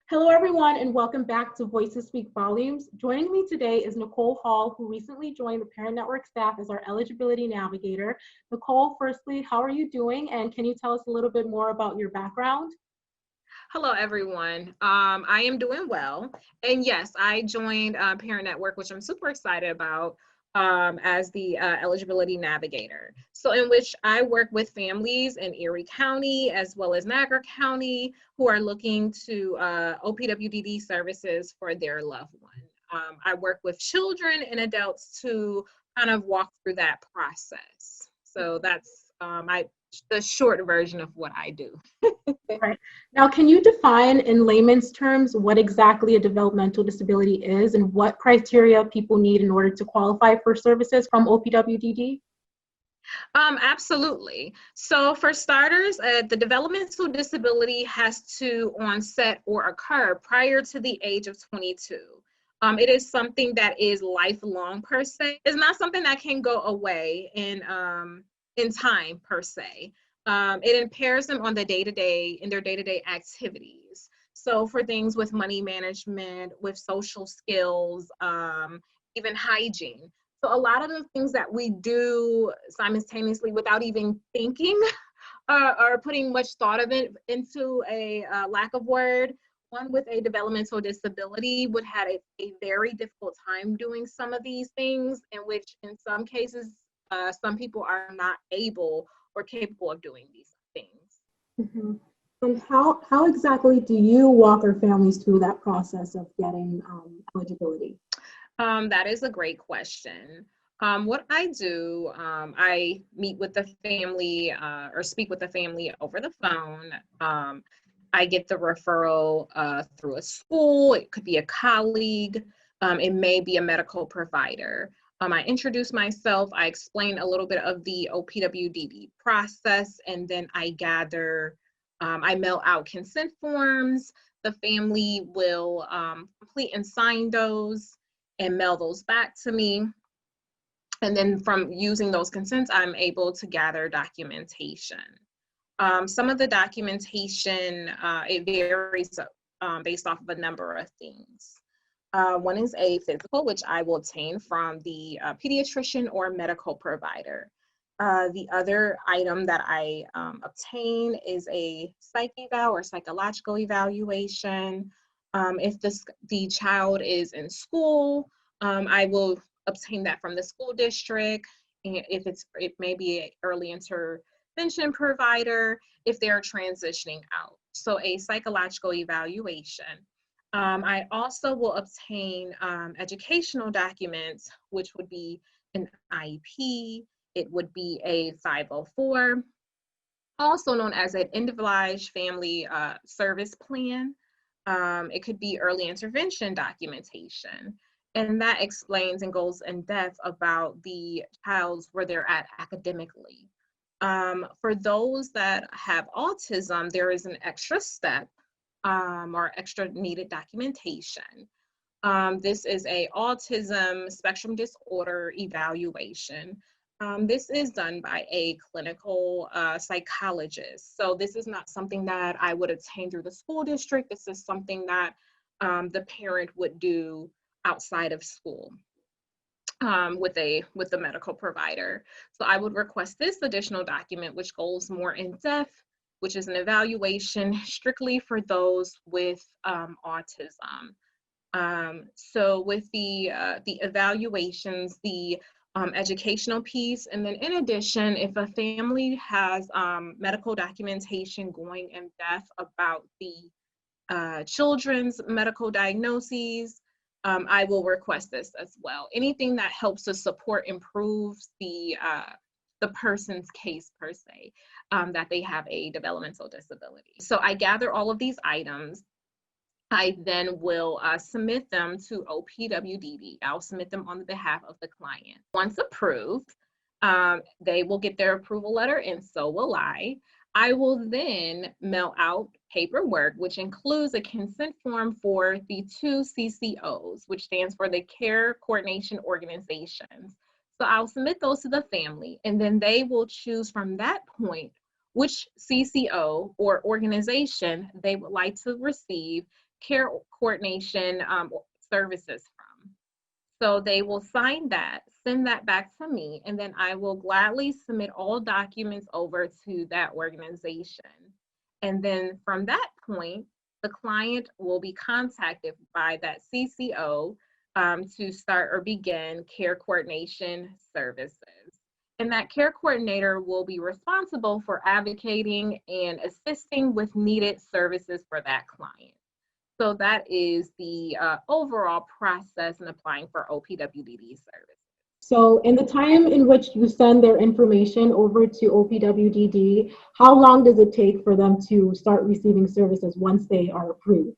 Hello, everyone, and welcome back to Voices Speak Volumes. Joining me today is Nicole Hall, who recently joined the Parent Network staff as our eligibility navigator. Nicole, firstly, how are you doing? And can you tell us a little bit more about your background? Hello, everyone. I am doing well. And yes, I joined Parent Network, which I'm super excited about, as the eligibility navigator. So in which I work with families in Erie County as well as Niagara County who are looking to OPWDD services for their loved one. I work with children and adults to kind of walk through that process. So that's the short version of what I do. Right. Now, can you define in layman's terms what exactly a developmental disability is and what criteria people need in order to qualify for services from OPWDD? Absolutely. So for starters, the developmental disability has to onset or occur prior to the age of 22. It is something that is lifelong per se. It's not something that can go away in time per se. It impairs them on the day-to-day in their day-to-day activities. So for things with money management, with social skills, even hygiene. So a lot of the things that we do simultaneously without even thinking or putting much thought of it into a lack of word, one with a developmental disability would have a very difficult time doing some of these things, in which in some cases, some people are not able or capable of doing these things. Mm-hmm. And how exactly do you walk our families through that process of getting eligibility? That is a great question. What I do, I meet with the family or speak with the family over the phone. I get the referral through a school. It could be a colleague. It may be a medical provider. I introduce myself. I explain a little bit of the OPWDD process, and then I mail out consent forms. The family will complete and sign those and mail those back to me. And then from using those consents, I'm able to gather documentation. Some of the documentation, it varies based off of a number of things. One is a physical, which I will obtain from the pediatrician or medical provider. The other item that I obtain is a psych eval or psychological evaluation. If the child is in school, I will obtain that from the school district. And if it may be an early intervention provider, if they're transitioning out. So a psychological evaluation. I also will obtain educational documents, which would be an IEP, it would be a 504, also known as an individualized family service plan. It could be early intervention documentation. And that explains and goes in depth about the child's where they're at academically. For those that have autism, there is an extra step or extra needed documentation. This is a autism spectrum disorder evaluation. This is done by a clinical psychologist. So this is not something that I would obtain through the school district. This is something that the parent would do outside of school with the medical provider. So I would request this additional document, which goes more in depth, which is an evaluation strictly for those with autism. So with the evaluations, the educational piece, and then in addition, if a family has medical documentation going in depth about the children's medical diagnoses, I will request this as well. Anything that helps to support, improves the person's case per se, that they have a developmental disability. So I gather all of these items. I then will submit them to OPWDD. I'll submit them on the behalf of the client. Once approved, they will get their approval letter, and so will I. I will then mail out paperwork, which includes a consent form for the 2 CCOs, which stands for the Care Coordination Organizations. So I'll submit those to the family, and then they will choose from that point which CCO or organization they would like to receive care coordination services from. So they will sign that, send that back to me, and then I will gladly submit all documents over to that organization. And then from that point, the client will be contacted by that CCO to start or begin care coordination services. And that care coordinator will be responsible for advocating and assisting with needed services for that client. So that is the overall process in applying for OPWDD service. So in the time in which you send their information over to OPWDD, how long does it take for them to start receiving services once they are approved?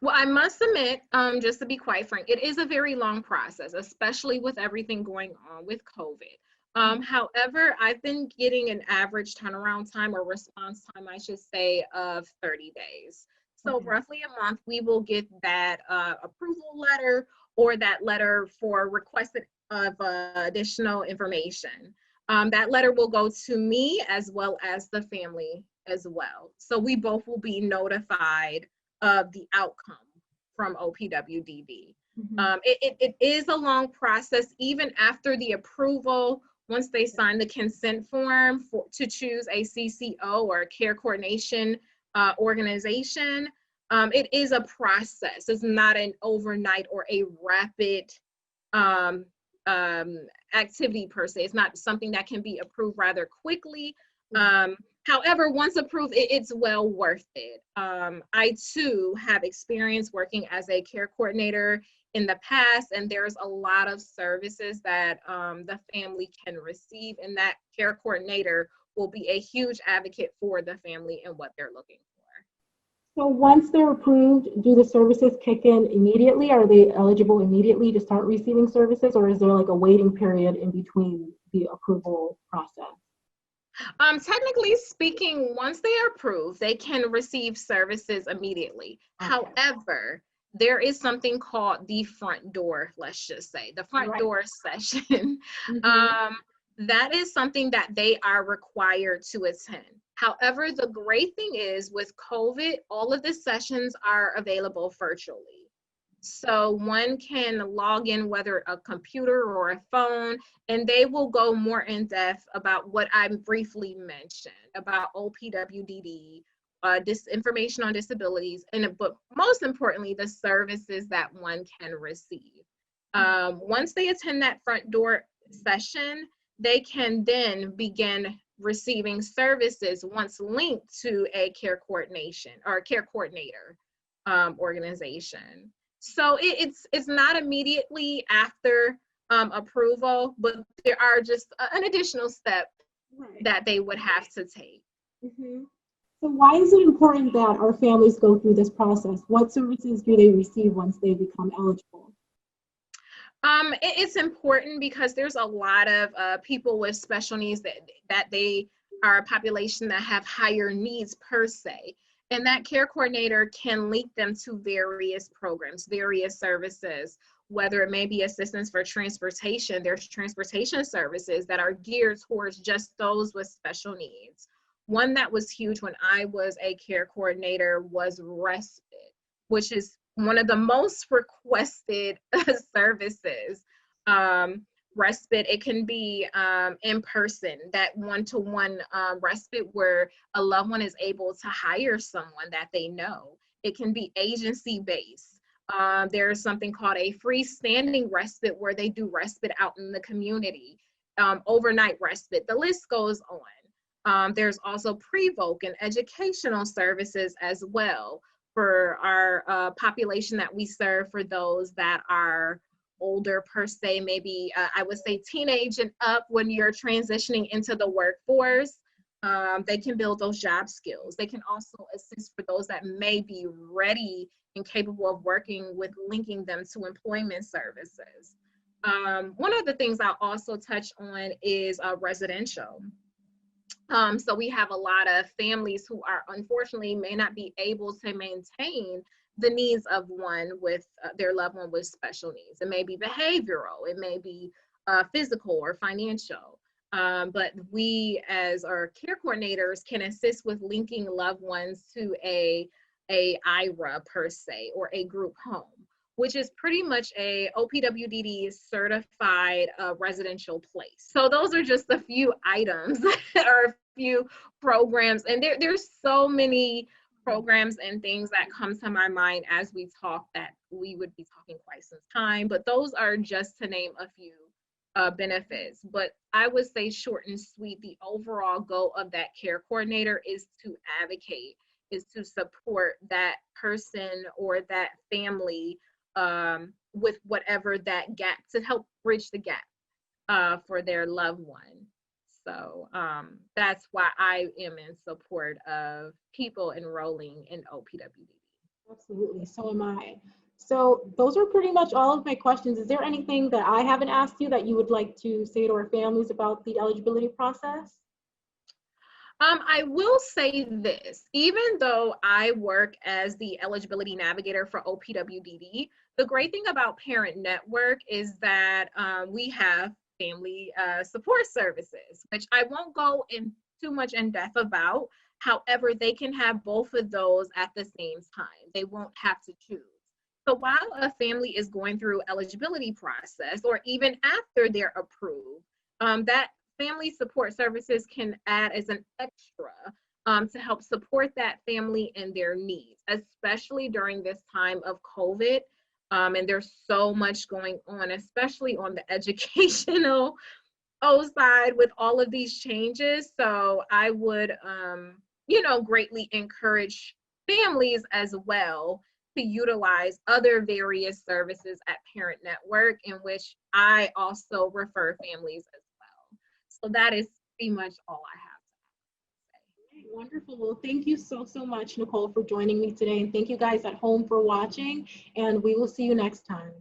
Well, I must admit, just to be quite frank, it is a very long process, especially with everything going on with COVID. However, I've been getting an average turnaround time or response time, I should say, of 30 days. So roughly a month, we will get that approval letter or that letter for requested of additional information. That letter will go to me as well as the family as well. So we both will be notified of the outcome from OPWDD. It is a long process, even after the approval. Once they sign the consent form to choose a CCO or a care coordination organization, it is a process. It's not an overnight or a rapid activity per se. It's not something that can be approved rather quickly. However, once approved, it's well worth it. I too have experience working as a care coordinator in the past, and there's a lot of services that the family can receive, and that care coordinator will be a huge advocate for the family and what they're looking for. So once they're approved, do the services kick in immediately? Are they eligible immediately to start receiving services, or is there like a waiting period in between the approval process? Technically speaking, once they are approved, they can receive services immediately. However, there is something called the front door, let's just say, the front door session. That is something that they are required to attend. However, the great thing is with COVID, all of the sessions are available virtually. So one can log in, whether a computer or a phone, and they will go more in depth about what I briefly mentioned about OPWDD, information on disabilities, but most importantly, the services that one can receive. Once they attend that front door session, they can then begin receiving services once linked to a care coordination or a care coordinator organization. So it's not immediately after approval, but there are just an additional step that they would have to take. So why is it important that our families go through this process? What services do they receive once they become eligible? It's important because there's a lot of people with special needs that they are a population that have higher needs per se. And that care coordinator can link them to various programs, various services, whether it may be assistance for transportation. There's transportation services that are geared towards just those with special needs. One that was huge when I was a care coordinator was Respite, which is one of the most requested services. Respite, it can be in person, that one-to-one respite where a loved one is able to hire someone that they know. It can be agency-based. There's something called a freestanding respite where they do respite out in the community, overnight respite. The list goes on. There's also pre-voc and educational services as well for our population that we serve, for those that are older per se, maybe I would say teenage and up. When you're transitioning into the workforce, they can build those job skills. They can also assist for those that may be ready and capable of working with linking them to employment services. One of the things I'll also touch on is residential. So we have a lot of families who are unfortunately may not be able to maintain the needs of one with their loved one with special needs. It may be behavioral, it may be physical or financial. But we as our care coordinators can assist with linking loved ones to a a IRA per se, or a group home, which is pretty much a OPWDD certified residential place. So those are just a few items or a few programs. And there's so many programs and things that come to my mind as we talk that we would be talking quite some time, but those are just to name a few benefits. But I would say short and sweet, the overall goal of that care coordinator is to advocate, is to support that person or that family with whatever that gap, to help bridge the gap for their loved one. So that's why I am in support of people enrolling in OPWDD. Absolutely, so am I. So those are pretty much all of my questions. Is there anything that I haven't asked you that you would like to say to our families about the eligibility process? I will say this, even though I work as the eligibility navigator for OPWDD, the great thing about Parent Network is that we have family support services, which I won't go in too much in depth about. However, they can have both of those at the same time. They won't have to choose. So while a family is going through eligibility process, or even after they're approved, that family support services can add as an extra to help support that family and their needs, especially during this time of COVID. And there's so much going on, especially on the educational side with all of these changes. So I would, greatly encourage families as well to utilize other various services at Parent Network, in which I also refer families as well. So that is pretty much all I have to say. Wonderful. Well, thank you so, so much, Nicole, for joining me today. And thank you guys at home for watching. And we will see you next time.